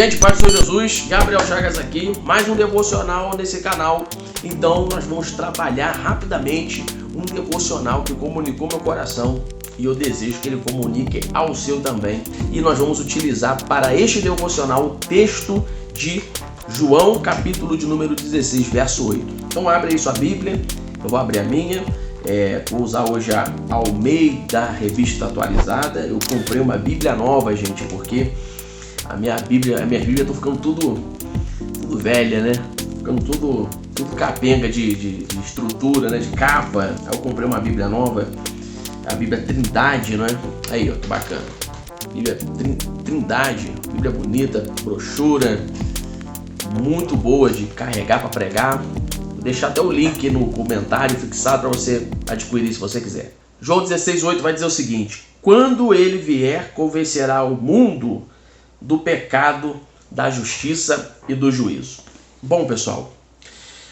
Gente, Pai do Senhor Jesus, Gabriel Chagas aqui, mais um devocional nesse canal. Então nós vamos trabalhar rapidamente um devocional que comunicou meu coração e eu desejo que ele comunique ao seu também. E nós vamos utilizar para este devocional o texto de João, capítulo de número 16, verso 8. Então abre aí sua Bíblia, eu vou abrir a minha. Vou usar hoje a Almeida Revista Atualizada. Eu comprei uma Bíblia nova, gente, porque a minha Bíblia estão ficando tudo velha, né? Ficando tudo capenga de estrutura, né? De capa. Aí eu comprei uma Bíblia nova, a Bíblia Trindade, né? Aí, ó, que bacana. Bíblia Trindade, Bíblia bonita, brochura, muito boa de carregar para pregar. Vou deixar até o link no comentário fixado para você adquirir se você quiser. João 16:8 vai dizer o seguinte: quando ele vier, convencerá o mundo do pecado, da justiça e do juízo. Bom, pessoal,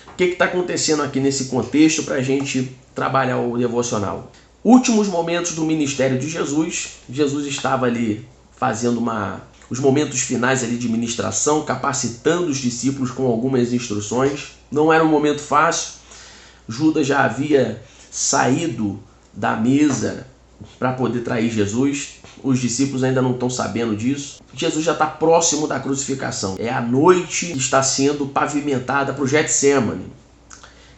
o que está acontecendo aqui nesse contexto para a gente trabalhar o devocional? Últimos momentos do ministério de Jesus. Jesus estava ali fazendo os momentos finais ali de ministração, capacitando os discípulos com algumas instruções. Não era um momento fácil. Judas já havia saído da mesa para poder trair Jesus. Os discípulos ainda não estão sabendo disso. Jesus já está próximo da crucificação. É a noite que está sendo pavimentada para o Getsemane.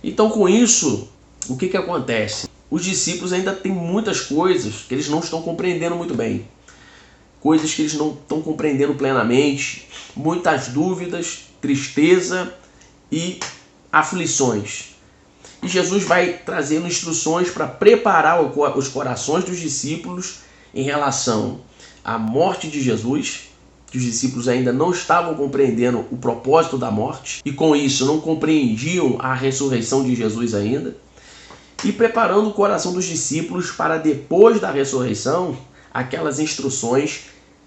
Então, com isso, o que acontece? Os discípulos ainda têm muitas coisas que eles não estão compreendendo muito bem. Coisas que eles não estão compreendendo plenamente. Muitas dúvidas, tristeza e aflições. E Jesus vai trazendo instruções para preparar os corações dos discípulos em relação à morte de Jesus, que os discípulos ainda não estavam compreendendo o propósito da morte, e com isso não compreendiam a ressurreição de Jesus ainda, e preparando o coração dos discípulos para, depois da ressurreição, aquelas instruções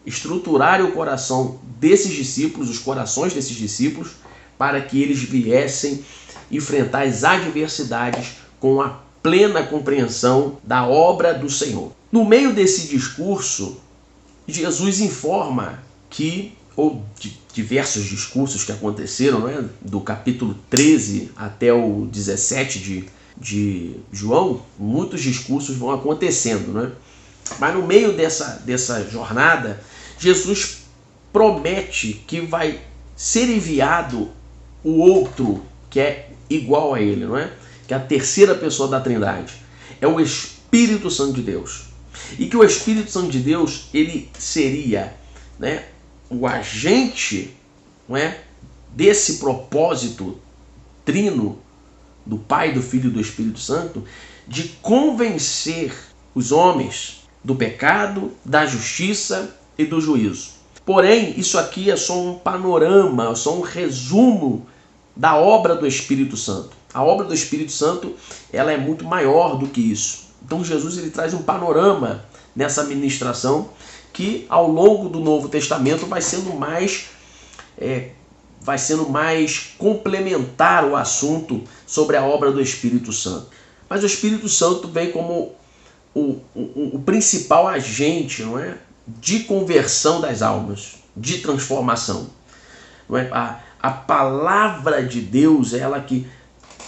estruturarem o coração desses discípulos, os corações desses discípulos, para que eles viessem enfrentar as adversidades com a plena compreensão da obra do Senhor. No meio desse discurso, Jesus informa que, ou de diversos discursos que aconteceram, né, do capítulo 13 até o 17 de João, muitos discursos vão acontecendo, né? Mas no meio dessa jornada, Jesus promete que vai ser enviado o outro que é igual a ele, não é? Que é a terceira pessoa da Trindade. É o Espírito Santo de Deus. E que o Espírito Santo de Deus, ele seria, né, o agente, não é, desse propósito trino do Pai, do Filho e do Espírito Santo, de convencer os homens do pecado, da justiça e do juízo. Porém, isso aqui é só um panorama, só um resumo da obra do Espírito Santo. A obra do Espírito Santo, ela é muito maior do que isso. Então Jesus, ele traz um panorama nessa ministração que ao longo do Novo Testamento vai sendo mais complementar o assunto sobre a obra do Espírito Santo. Mas o Espírito Santo vem como o principal agente, não é, de conversão das almas, de transformação. Não é? A palavra de Deus é ela que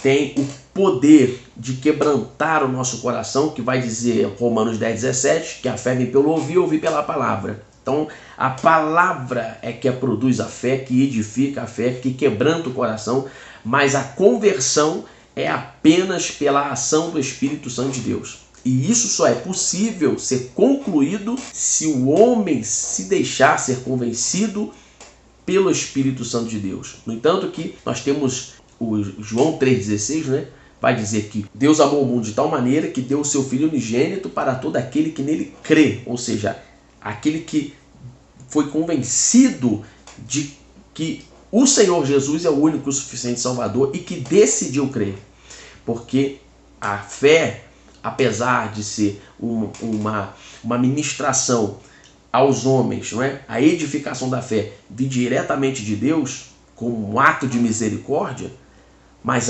tem o poder de quebrantar o nosso coração, que vai dizer Romanos 10:17, que a fé vem pelo ouvir, ouvir pela palavra. Então, a palavra é que produz a fé, que edifica a fé, que quebranta o coração, mas a conversão é apenas pela ação do Espírito Santo de Deus. E isso só é possível ser concluído se o homem se deixar ser convencido pelo Espírito Santo de Deus. No entanto, que nós temos o João 3,16, né? Vai dizer que Deus amou o mundo de tal maneira que deu o seu Filho unigênito para todo aquele que nele crê. Ou seja, aquele que foi convencido de que o Senhor Jesus é o único e suficiente Salvador e que decidiu crer. Porque a fé, apesar de ser uma ministração aos homens, não é? A edificação da fé vir diretamente de Deus, como um ato de misericórdia, mas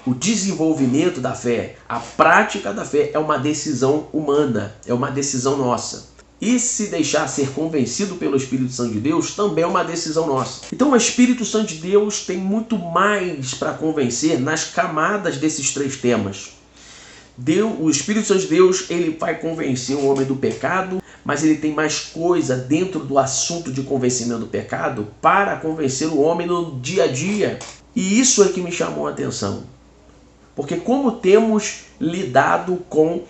o desenvolvimento da fé, a prática da fé é uma decisão humana, é uma decisão nossa. E se deixar ser convencido pelo Espírito Santo de Deus também é uma decisão nossa. Então o Espírito Santo de Deus tem muito mais para convencer nas camadas desses três temas. O Espírito Santo de Deus, ele vai convencer o homem do pecado, mas ele tem mais coisa dentro do assunto de convencimento do pecado para convencer o homem no dia a dia. E isso é que me chamou a atenção. Porque como temos lidado com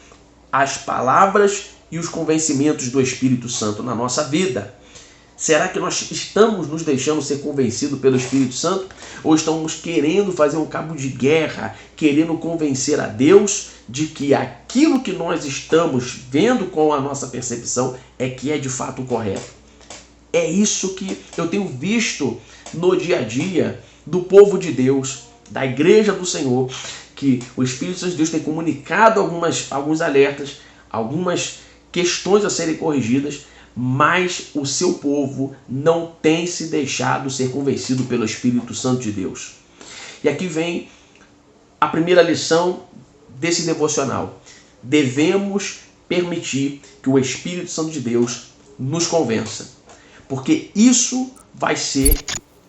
as palavras e os convencimentos do Espírito Santo na nossa vida? Será que nós estamos nos deixando ser convencidos pelo Espírito Santo? Ou estamos querendo fazer um cabo de guerra, querendo convencer a Deus de que aquilo que nós estamos vendo com a nossa percepção é que é de fato correto? É isso que eu tenho visto no dia a dia do povo de Deus, da igreja do Senhor, que o Espírito Santo de Deus tem comunicado alguns alertas, algumas questões a serem corrigidas, mas o seu povo não tem se deixado ser convencido pelo Espírito Santo de Deus. E aqui vem a primeira lição desse devocional. Devemos permitir que o Espírito Santo de Deus nos convença, porque isso vai ser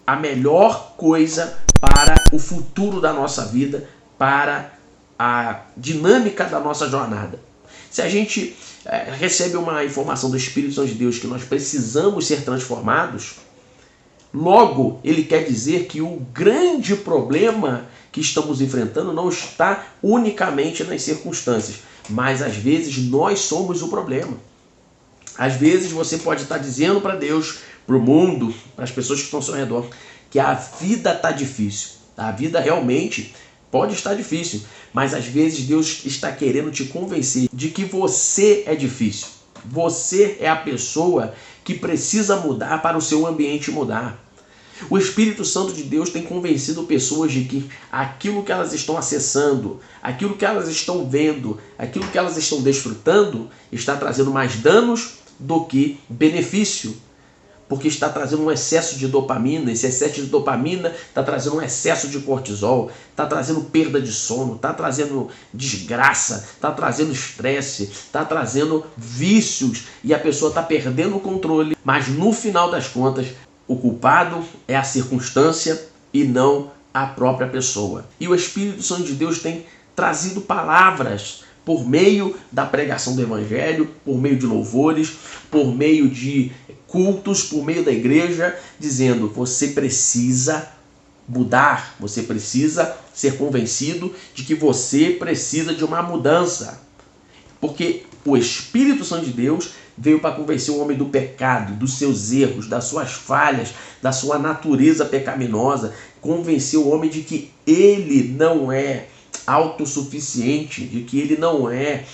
a melhor coisa para o futuro da nossa vida, para a dinâmica da nossa jornada. Se a gente recebe uma informação do Espírito Santo de Deus que nós precisamos ser transformados, logo ele quer dizer que o grande problema que estamos enfrentando não está unicamente nas circunstâncias, mas às vezes nós somos o problema. Às vezes você pode estar dizendo para Deus, para o mundo, para as pessoas que estão ao seu redor, que a vida está difícil. A vida realmente pode estar difícil, mas às vezes Deus está querendo te convencer de que você é difícil. Você é a pessoa que precisa mudar para o seu ambiente mudar. O Espírito Santo de Deus tem convencido pessoas de que aquilo que elas estão acessando, aquilo que elas estão vendo, aquilo que elas estão desfrutando, está trazendo mais danos do que benefício. Porque está trazendo um excesso de dopamina, esse excesso de dopamina está trazendo um excesso de cortisol, está trazendo perda de sono, está trazendo desgraça, está trazendo estresse, está trazendo vícios e a pessoa está perdendo o controle. Mas no final das contas, o culpado é a circunstância e não a própria pessoa. E o Espírito Santo de Deus tem trazido palavras por meio da pregação do Evangelho, por meio de louvores, por meio de cultos, por meio da igreja, dizendo: você precisa mudar, você precisa ser convencido de que você precisa de uma mudança. Porque o Espírito Santo de Deus veio para convencer o homem do pecado, dos seus erros, das suas falhas, da sua natureza pecaminosa, convencer o homem de que ele não é autossuficiente, de que ele não é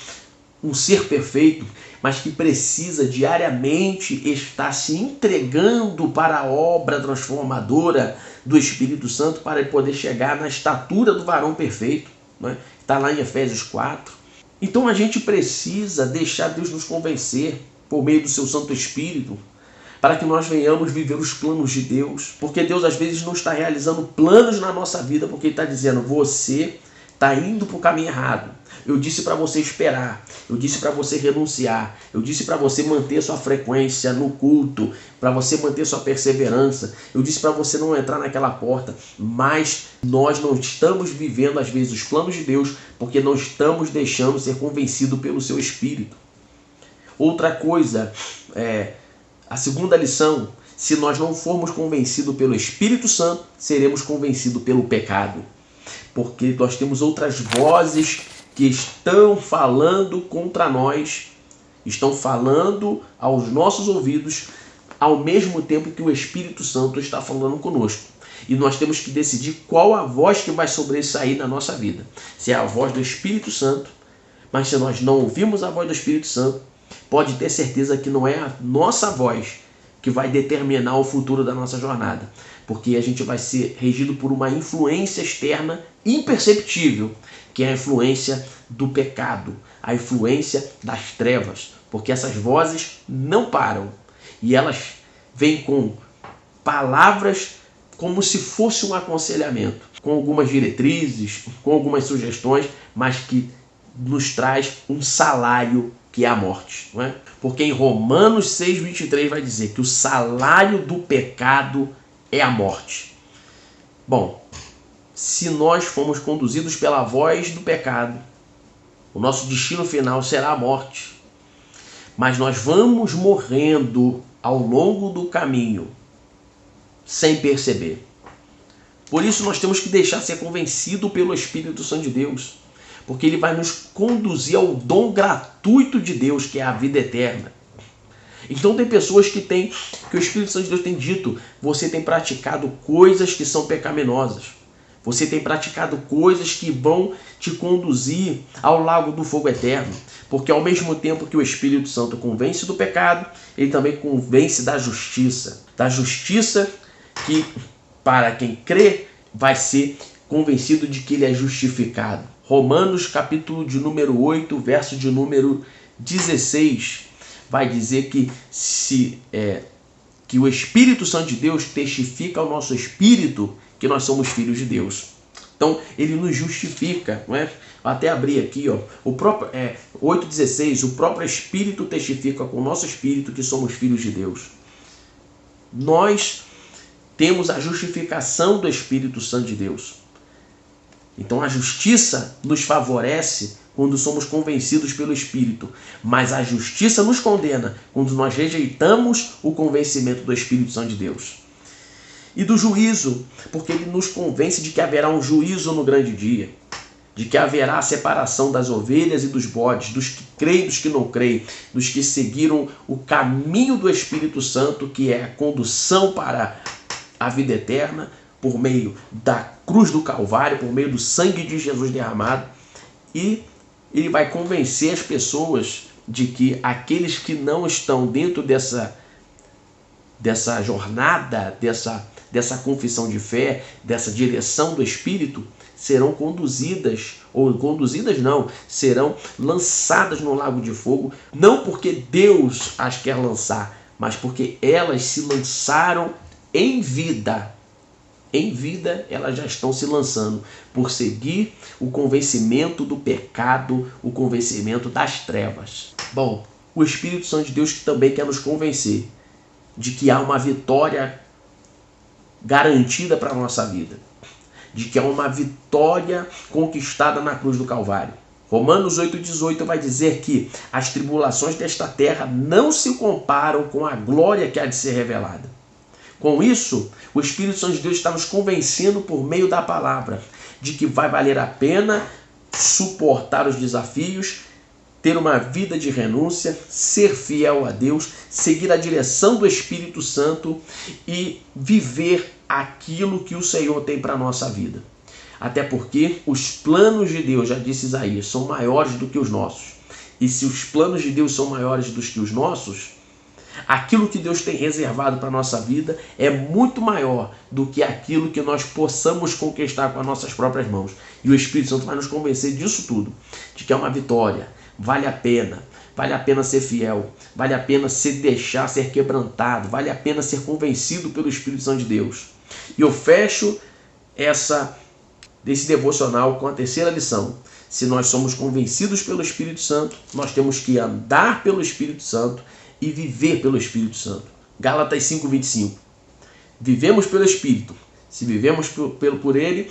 um ser perfeito, mas que precisa diariamente estar se entregando para a obra transformadora do Espírito Santo para ele poder chegar na estatura do varão perfeito, né? Está lá em Efésios 4. Então a gente precisa deixar Deus nos convencer por meio do seu Santo Espírito, para que nós venhamos viver os planos de Deus, porque Deus às vezes não está realizando planos na nossa vida, porque Ele está dizendo: você está indo para o caminho errado. Eu disse para você esperar, eu disse para você renunciar, eu disse para você manter sua frequência no culto, para você manter sua perseverança, eu disse para você não entrar naquela porta, mas nós não estamos vivendo às vezes os planos de Deus, porque não estamos deixando ser convencido pelo seu Espírito. Outra coisa, a segunda lição: se nós não formos convencidos pelo Espírito Santo, seremos convencidos pelo pecado. Porque nós temos outras vozes que estão falando contra nós, estão falando aos nossos ouvidos, ao mesmo tempo que o Espírito Santo está falando conosco. E nós temos que decidir qual a voz que vai sobressair na nossa vida. Se é a voz do Espírito Santo, mas se nós não ouvirmos a voz do Espírito Santo, pode ter certeza que não é a nossa voz que vai determinar o futuro da nossa jornada. Porque a gente vai ser regido por uma influência externa imperceptível, que é a influência do pecado, a influência das trevas. Porque essas vozes não param. E elas vêm com palavras como se fosse um aconselhamento, com algumas diretrizes, com algumas sugestões, mas que nos traz um salário que é a morte, não é? Porque em Romanos 6:23 vai dizer que o salário do pecado é a morte. Bom, se nós formos conduzidos pela voz do pecado, o nosso destino final será a morte. Mas nós vamos morrendo ao longo do caminho, sem perceber. Por isso nós temos que deixar ser convencido pelo Espírito Santo de Deus, porque ele vai nos conduzir ao dom gratuito de Deus, que é a vida eterna. Então tem pessoas que o Espírito Santo de Deus tem dito: você tem praticado coisas que são pecaminosas. Você tem praticado coisas que vão te conduzir ao lago do fogo eterno. Porque ao mesmo tempo que o Espírito Santo convence do pecado, ele também convence da justiça. Da justiça que, para quem crê, vai ser convencido de que ele é justificado. Romanos capítulo de número 8, verso de número 16, vai dizer que que o Espírito Santo de Deus testifica ao nosso espírito que nós somos filhos de Deus. Então, ele nos justifica, não é? Até abrir aqui, ó, o próprio 8,16, o próprio Espírito testifica com o nosso espírito que somos filhos de Deus. Nós temos a justificação do Espírito Santo de Deus. Então, a justiça nos favorece quando somos convencidos pelo Espírito, mas a justiça nos condena quando nós rejeitamos o convencimento do Espírito Santo de Deus. E do juízo, porque ele nos convence de que haverá um juízo no grande dia, de que haverá a separação das ovelhas e dos bodes, dos que creem e dos que não creem, dos que seguiram o caminho do Espírito Santo, que é a condução para a vida eterna, por meio da cruz do Calvário, por meio do sangue de Jesus derramado. E ele vai convencer as pessoas de que aqueles que não estão dentro dessa jornada, dessa confissão de fé, dessa direção do Espírito, serão serão lançadas no lago de fogo, não porque Deus as quer lançar, mas porque elas se lançaram em vida. Em vida, elas já estão se lançando por seguir o convencimento do pecado, o convencimento das trevas. Bom, o Espírito Santo de Deus que também quer nos convencer de que há uma vitória garantida para a nossa vida, de que há uma vitória conquistada na cruz do Calvário. Romanos 8,18 vai dizer que as tribulações desta terra não se comparam com a glória que há de ser revelada. Com isso, o Espírito Santo de Deus está nos convencendo por meio da palavra de que vai valer a pena suportar os desafios, ter uma vida de renúncia, ser fiel a Deus, seguir a direção do Espírito Santo e viver aquilo que o Senhor tem para a nossa vida. Até porque os planos de Deus, já disse Isaías, são maiores do que os nossos. E se os planos de Deus são maiores do que os nossos, aquilo que Deus tem reservado para a nossa vida é muito maior do que aquilo que nós possamos conquistar com as nossas próprias mãos. E o Espírito Santo vai nos convencer disso tudo, de que é uma vitória, vale a pena ser fiel, vale a pena se deixar ser quebrantado, vale a pena ser convencido pelo Espírito Santo de Deus. E eu fecho desse devocional com a terceira lição. Se nós somos convencidos pelo Espírito Santo, nós temos que andar pelo Espírito Santo e viver pelo Espírito Santo. Gálatas 5:25. Vivemos pelo Espírito. Se vivemos por Ele,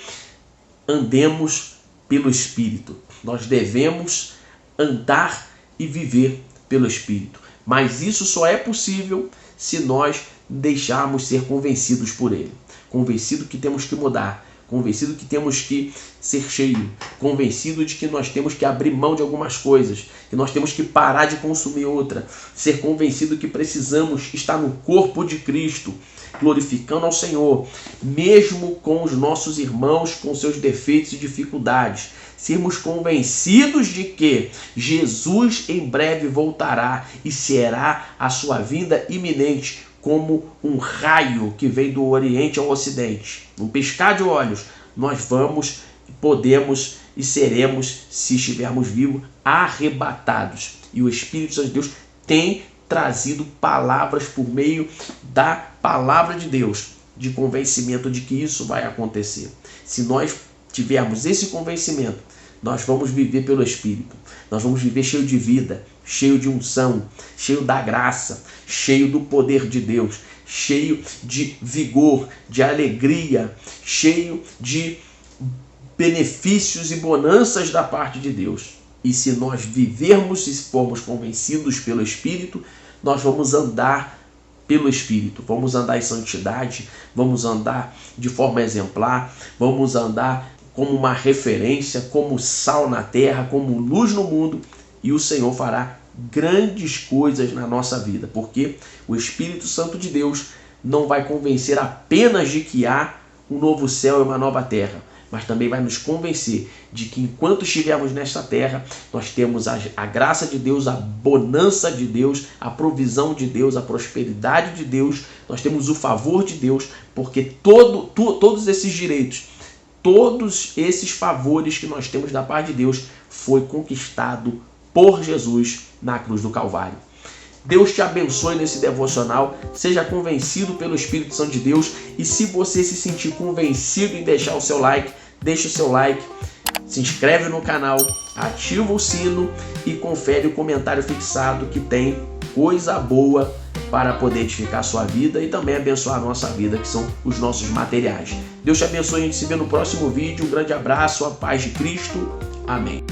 andemos pelo Espírito. Nós devemos andar e viver pelo Espírito. Mas isso só é possível se nós deixarmos ser convencidos por Ele. Convencido que temos que mudar. Convencido que temos que ser cheio, convencido de que nós temos que abrir mão de algumas coisas, que nós temos que parar de consumir outra, ser convencido que precisamos estar no corpo de Cristo, glorificando ao Senhor, mesmo com os nossos irmãos, com seus defeitos e dificuldades, sermos convencidos de que Jesus em breve voltará e será a sua vinda iminente, como um raio que vem do Oriente ao Ocidente. Um piscar de olhos, nós podemos e seremos, se estivermos vivos, arrebatados. E o Espírito Santo de Deus tem trazido palavras por meio da palavra de Deus, de convencimento de que isso vai acontecer. Se nós tivermos esse convencimento, nós vamos viver pelo Espírito. Nós vamos viver cheio de vida, cheio de unção, cheio da graça, cheio do poder de Deus, cheio de vigor, de alegria, cheio de benefícios e bonanças da parte de Deus. E se nós vivermos e formos convencidos pelo Espírito, nós vamos andar pelo Espírito, vamos andar em santidade, vamos andar de forma exemplar, vamos andar como uma referência, como sal na terra, como luz no mundo, e o Senhor fará grandes coisas na nossa vida, porque o Espírito Santo de Deus não vai convencer apenas de que há um novo céu e uma nova terra, mas também vai nos convencer de que enquanto estivermos nesta terra, nós temos a graça de Deus, a bonança de Deus, a provisão de Deus, a prosperidade de Deus, nós temos o favor de Deus, porque todos esses direitos, todos esses favores que nós temos da parte de Deus foi conquistado por Jesus na cruz do Calvário. Deus te abençoe nesse devocional, seja convencido pelo Espírito Santo de Deus, e se você se sentir convencido em deixar o seu like, deixa o seu like, se inscreve no canal, ativa o sino e confere o comentário fixado que tem coisa boa para poder edificar a sua vida e também abençoar a nossa vida, que são os nossos materiais. Deus te abençoe, a gente se vê no próximo vídeo, um grande abraço, a paz de Cristo, amém.